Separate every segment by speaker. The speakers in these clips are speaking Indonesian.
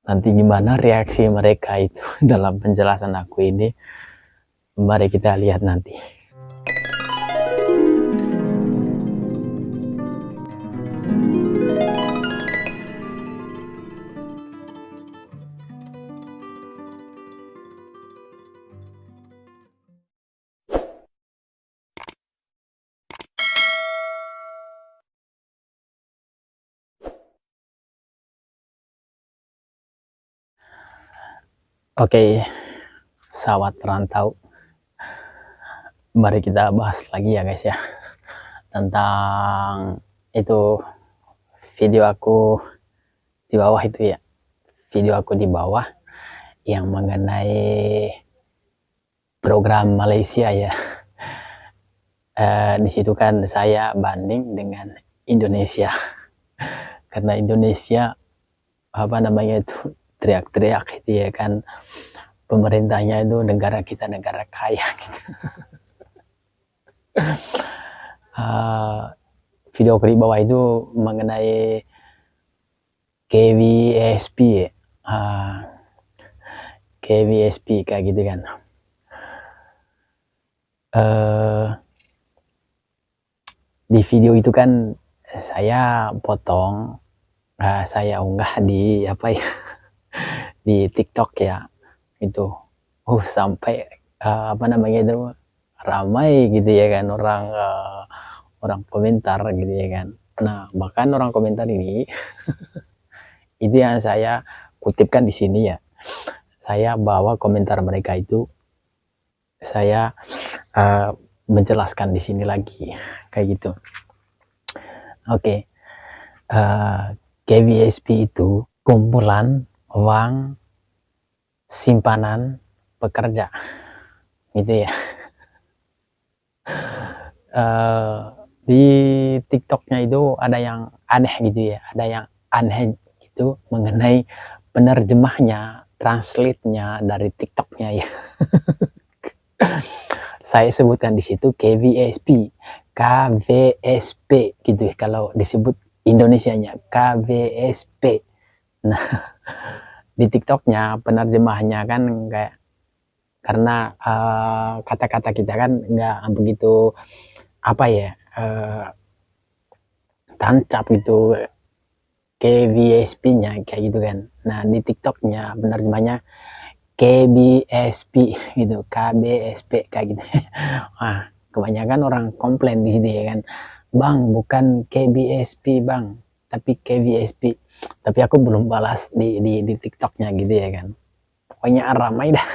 Speaker 1: Nanti gimana reaksi mereka itu dalam penjelasan aku ini, mari kita lihat nanti. Oke, sahabat perantau, mari kita bahas lagi ya guys ya, tentang itu video aku di bawah itu ya, video aku di bawah yang mengenai program Malaysia ya. Di situ kan saya banding dengan Indonesia, karena Indonesia apa namanya itu teriak-teriak itu ya kan, pemerintahnya itu negara kita negara kaya gitu. Video di bawah itu mengenai KWSP ya. KWSP kayak gitu kan. Di video itu kan saya potong, saya unggah di apa ya, di TikTok ya itu. Sampai apa namanya itu ramai gitu ya kan, orang komentar gitu ya kan. Nah, bahkan orang komentar ini itu yang saya kutipkan di sini ya. Saya bawa komentar mereka itu, saya menjelaskan di sini lagi kayak gitu. Oke. KWSP itu kumpulan uang simpanan pekerja gitu ya. Di TikToknya itu ada yang aneh gitu ya, ada yang aneh gitu mengenai penerjemahnya, translate-nya dari TikToknya ya. Saya sebutkan di situ KWSP, KWSP gitu ya, kalau disebut Indonesianya KWSP. Nah, di TikToknya penerjemahnya kan kayak, karena kata-kata kita kan nggak begitu apa ya, tancap gitu KWSP-nya kayak gitu kan. Nah, di TikToknya penerjemahnya KBSP gitu, KBSP kayak gitu. Wah, kebanyakan orang komplain di sini ya kan, bang bukan KBSP bang, tapi KBSP. Tapi aku belum balas di TikToknya gitu ya kan. Pokoknya ramai dah.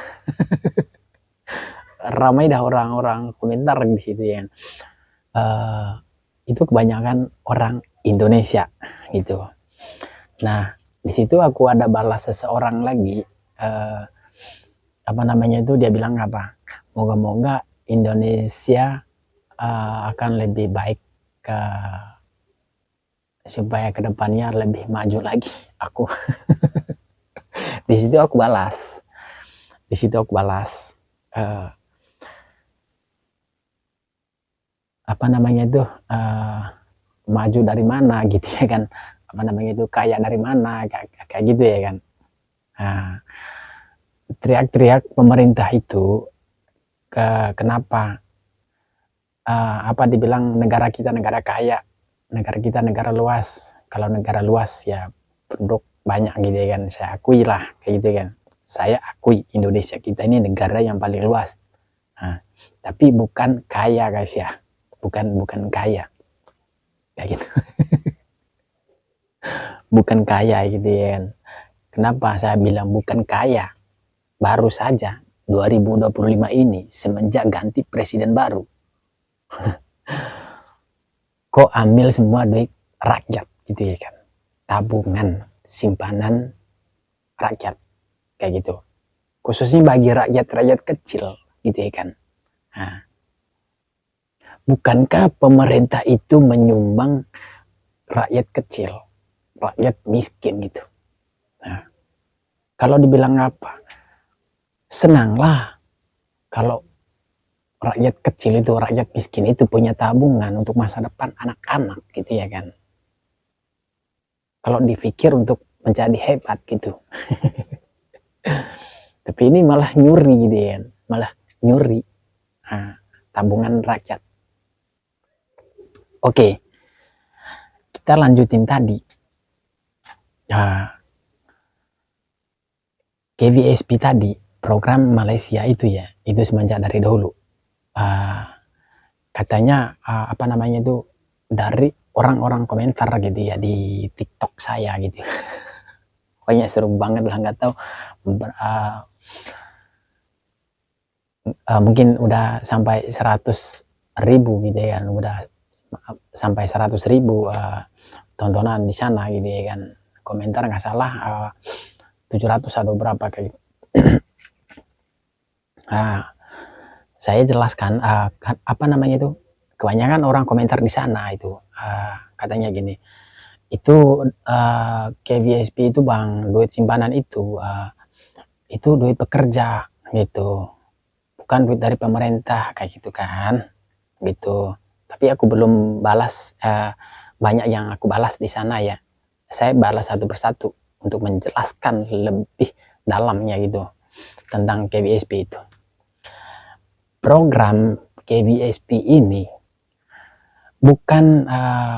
Speaker 1: Ramai dah orang-orang komentar di situ ya. Itu kebanyakan orang Indonesia gitu. Nah, di situ aku ada balas seseorang lagi, apa namanya itu, dia bilang apa, moga-moga Indonesia akan lebih baik, supaya kedepannya lebih maju lagi. Aku di situ aku balas, apa namanya itu, maju dari mana gitu ya kan, apa namanya itu, kaya dari mana kayak gitu ya kan. Nah, teriak-teriak pemerintah itu kenapa, apa dibilang negara kita negara kaya, negara kita negara luas. Kalau negara luas ya penduduk banyak gitu ya kan, saya akui lah kayak gitu kan, saya akui Indonesia kita ini negara yang paling luas. Nah, tapi bukan kaya guys ya, bukan kaya kayak gitu. Bukan kaya gitu ya kan. Kenapa saya bilang bukan kaya? Baru saja 2025 ini semenjak ganti presiden baru, kok ambil semua duit rakyat gitu ya kan, tabungan simpanan rakyat kayak gitu, khususnya bagi rakyat kecil gitu ya kan. Nah, bukankah pemerintah itu menyumbang rakyat kecil, rakyat miskin gitu. Nah, kalau dibilang apa, senanglah kalau rakyat kecil itu, rakyat miskin itu punya tabungan untuk masa depan anak-anak gitu ya kan. Kalau dipikir untuk menjadi hebat gitu. Tapi ini malah nyuri gitu ya, malah nyuri tabungan rakyat. Oke, kita lanjutin tadi. KVSP tadi, program Malaysia itu ya, itu semenjak dari dahulu. Katanya apa namanya itu, dari orang-orang komentar gitu ya di TikTok saya gitu. Pokoknya seru banget lah, nggak tahu mungkin udah sampai 100.000 gitu ya kan, udah sampai 100.000 tontonan di sana gitu ya kan, komentar nggak salah 700 atau berapa kayak gitu. Saya jelaskan apa namanya itu, kebanyakan orang komentar di sana itu katanya gini, itu KVSP itu bang, duit simpanan itu duit pekerja gitu, bukan duit dari pemerintah kayak gitu kan gitu. Tapi aku belum balas, banyak yang aku balas di sana ya, saya balas satu persatu untuk menjelaskan lebih dalamnya gitu tentang KVSP itu. Program KVSP ini bukan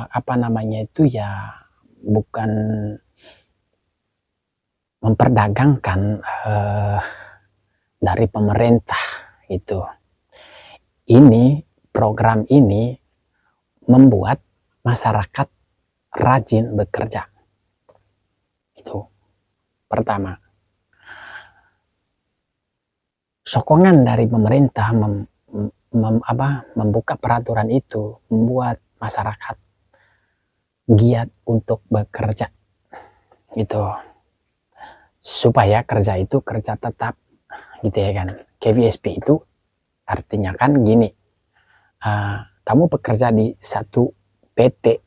Speaker 1: apa namanya itu ya, bukan memperdagangkan dari pemerintah gitu. Ini program ini membuat masyarakat rajin bekerja. Itu pertama. Sokongan dari pemerintah membuka peraturan itu membuat masyarakat giat untuk bekerja gitu, supaya kerja itu kerja tetap gitu ya kan. KVSP itu artinya kan gini, kamu bekerja di satu PT,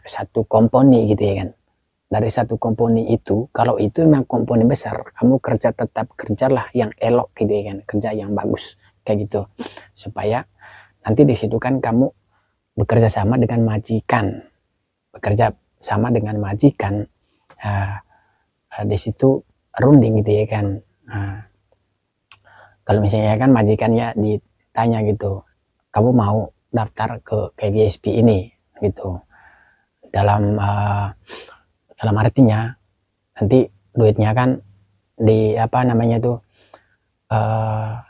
Speaker 1: satu company gitu ya kan. Dari satu company itu, kalau itu memang company besar, kamu kerja tetap, kerjalah yang elok gitu ya kan, kerja yang bagus kayak gitu, supaya nanti di situ kan kamu bekerja sama dengan majikan, di situ runding gitu ya kan. Kalau misalnya kan majikannya ditanya gitu, kamu mau daftar ke KVSP ini gitu, dalam artinya nanti duitnya kan di apa namanya tuh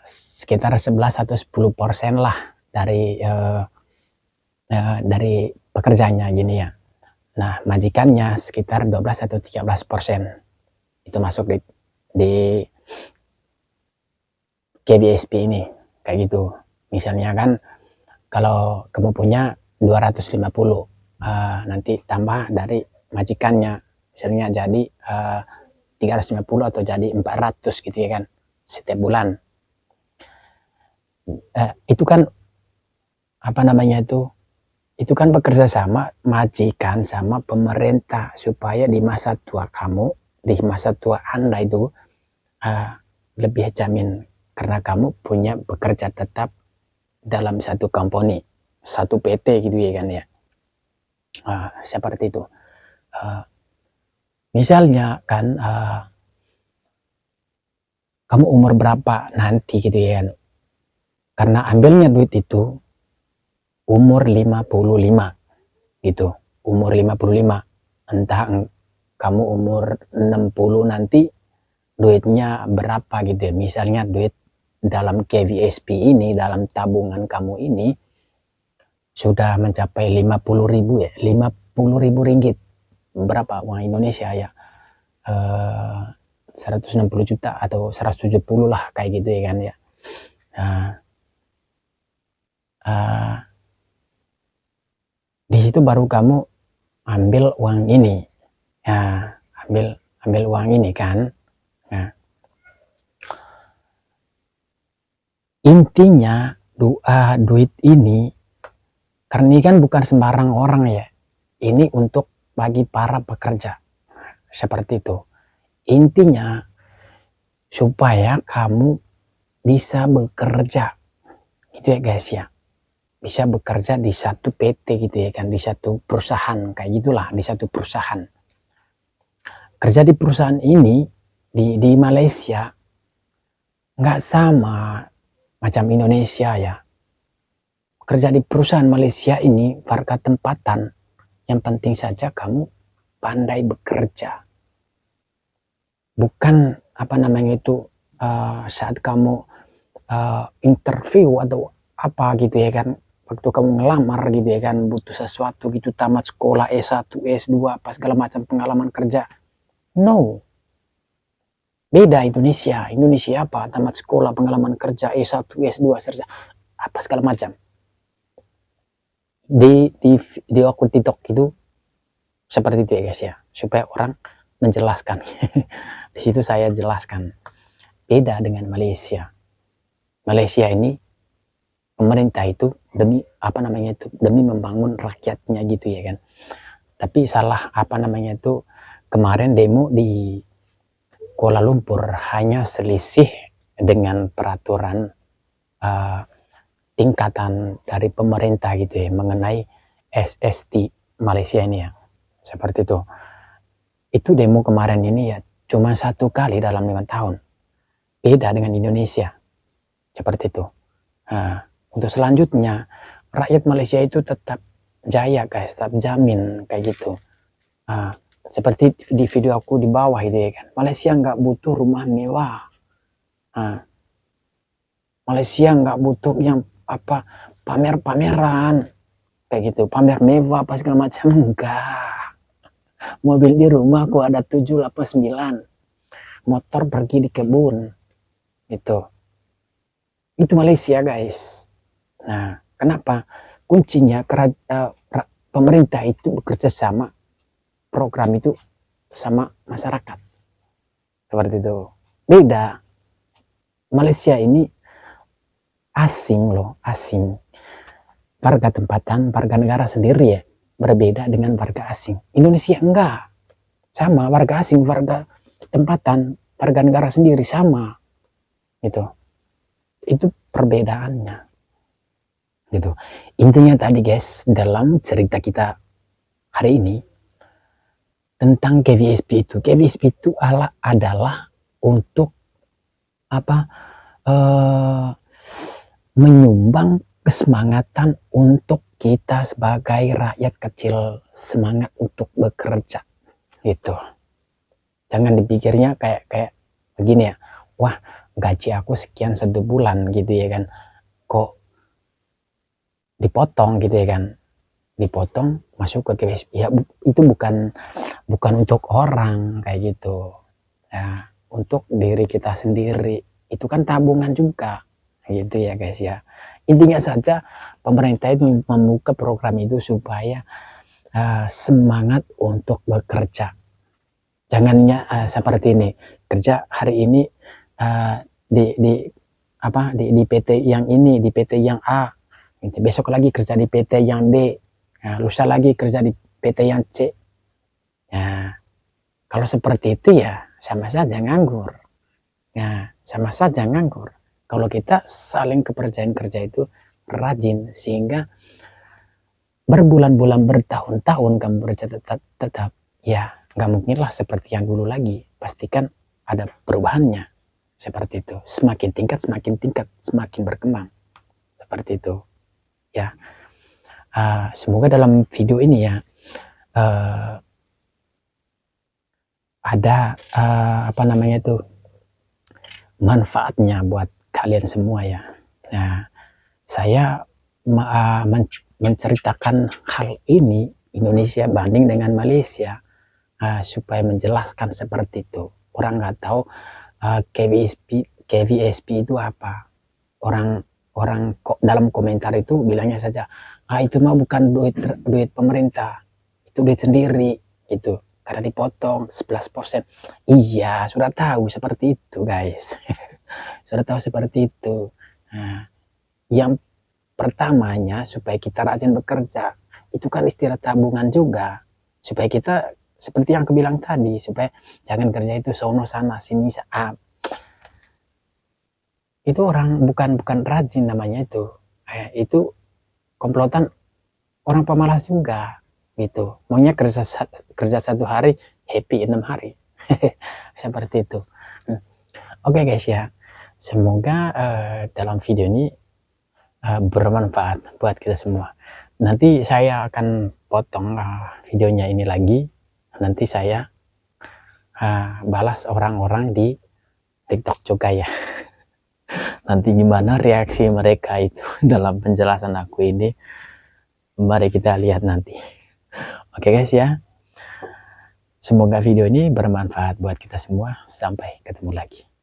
Speaker 1: sekitar 11 atau 10% lah dari pekerjanya gini ya. Nah, majikannya sekitar 12 atau 13% itu masuk di KVSP ini kayak gitu. Misalnya kan kalau kamu punya 250, nanti tambah dari majikannya, misalnya jadi 350 atau jadi 400 gitu ya kan setiap bulan. Itu kan apa namanya itu kan bekerja sama majikan sama pemerintah supaya di masa tua kamu, di masa tua Anda itu lebih jamin karena kamu punya bekerja tetap dalam satu company, satu PT gitu ya kan ya. Seperti itu. Misalnya kan kamu umur berapa nanti gitu ya kan, karena ambilnya duit itu umur 55 gitu, umur 55, entah kamu umur 60 nanti duitnya berapa gitu ya. Misalnya duit dalam KVSP ini, dalam tabungan kamu ini sudah mencapai 50.000 ya, 50.000 ringgit, berapa uang Indonesia ya, 160 juta atau 170 lah kayak gitu ya kan ya. Di situ baru kamu ambil uang ini, ambil uang ini kan. Intinya duit ini, karena ini kan bukan sembarang orang ya, ini untuk bagi para pekerja seperti itu. Intinya supaya kamu bisa bekerja gitu ya guys ya, bisa bekerja di satu PT gitu ya kan, di satu perusahaan kayak gitulah, di satu perusahaan. kerja di perusahaan ini di Malaysia nggak sama macam Indonesia ya. Kerja di perusahaan Malaysia ini warga tempatan, yang penting saja kamu pandai bekerja. Bukan apa namanya itu saat kamu interview atau apa gitu ya kan, waktu kamu ngelamar gitu ya kan, butuh sesuatu gitu, tamat sekolah S1, S2, apa segala macam pengalaman kerja. No. Beda Indonesia. Indonesia apa? Tamat sekolah, pengalaman kerja, S1, S2, serta apa segala macam. Di akun TikTok itu seperti itu ya guys ya, supaya orang menjelaskan. Di situ saya jelaskan. Beda dengan Malaysia. Malaysia ini pemerintah itu demi apa namanya itu, demi membangun rakyatnya gitu ya kan. Tapi salah apa namanya itu, kemarin demo di Kuala Lumpur hanya selisih dengan peraturan tingkatan dari pemerintah gitu ya, mengenai SST Malaysia ini ya, seperti itu. Itu demo kemarin ini ya cuma 1 kali dalam 5 tahun. Beda dengan Indonesia, seperti itu. Nah, untuk selanjutnya rakyat Malaysia itu tetap jaya guys, tetap jamin kayak gitu. Seperti di video aku di bawah itu ya kan, Malaysia nggak butuh rumah mewah. Malaysia nggak butuh yang apa, pamer-pameran kayak gitu, pamer mewah apa segala macam, enggak. Mobil di rumah aku ada 7, 8, 9, motor pergi di kebun, itu Malaysia guys. Nah, kenapa? Kuncinya pemerintah itu bekerja sama, program itu sama masyarakat, seperti itu. Beda Malaysia ini asing loh, asing. Warga tempatan, warga negara sendiri ya, berbeda dengan warga asing. Indonesia enggak, sama warga asing, warga tempatan, warga negara sendiri sama, gitu. Itu perbedaannya, gitu. Intinya tadi guys, dalam cerita kita hari ini tentang KVSP itu adalah untuk apa? Menyumbang kesemangatan untuk kita sebagai rakyat kecil, semangat untuk bekerja gitu. Jangan dipikirnya kayak begini ya, wah gaji aku sekian 1 bulan gitu ya kan, kok dipotong gitu ya kan, dipotong masuk ke KVSP ya, itu bukan untuk orang kayak gitu ya, untuk diri kita sendiri, itu kan tabungan juga gitu ya guys ya. Intinya saja pemerintah itu membuka program itu supaya semangat untuk bekerja. Jangannya seperti ini, kerja hari ini di PT yang ini, di PT yang A, besok lagi kerja di PT yang B, lusa lagi kerja di PT yang C. Nah, kalau seperti itu ya sama saja nganggur. Nah, sama saja nganggur. Kalau kita saling kepercayaan kerja itu rajin, sehingga berbulan-bulan, bertahun-tahun kamu bekerja tetap ya nggak mungkin lah seperti yang dulu lagi. Pastikan ada perubahannya, seperti itu. Semakin tingkat, semakin berkembang, seperti itu ya. Semoga dalam video ini ya ada apa namanya itu, manfaatnya buat kalian semua ya. Nah, saya menceritakan hal ini Indonesia banding dengan Malaysia supaya menjelaskan seperti itu. Orang nggak tahu KVSP itu apa. Orang kok dalam komentar itu bilangnya saja, itu mah bukan duit pemerintah, itu duit sendiri gitu, karena dipotong 11%. Iya, sudah tahu seperti itu guys. Sudah tahu seperti itu. Nah, yang pertamanya supaya kita rajin bekerja, itu kan istirahat tabungan juga, supaya kita seperti yang aku bilang tadi, supaya jangan kerja itu sono sana sini. Itu orang bukan rajin namanya itu. Itu komplotan orang pemalas juga gitu. Maunya kerja 1 hari, happy 6 hari. Seperti itu. Hmm. Oke guys ya, semoga dalam video ini bermanfaat buat kita semua. Nanti saya akan potong videonya ini lagi. Nanti saya balas orang-orang di TikTok juga ya. Nanti gimana reaksi mereka itu dalam penjelasan aku ini, mari kita lihat nanti. Oke guys ya, semoga video ini bermanfaat buat kita semua. Sampai ketemu lagi.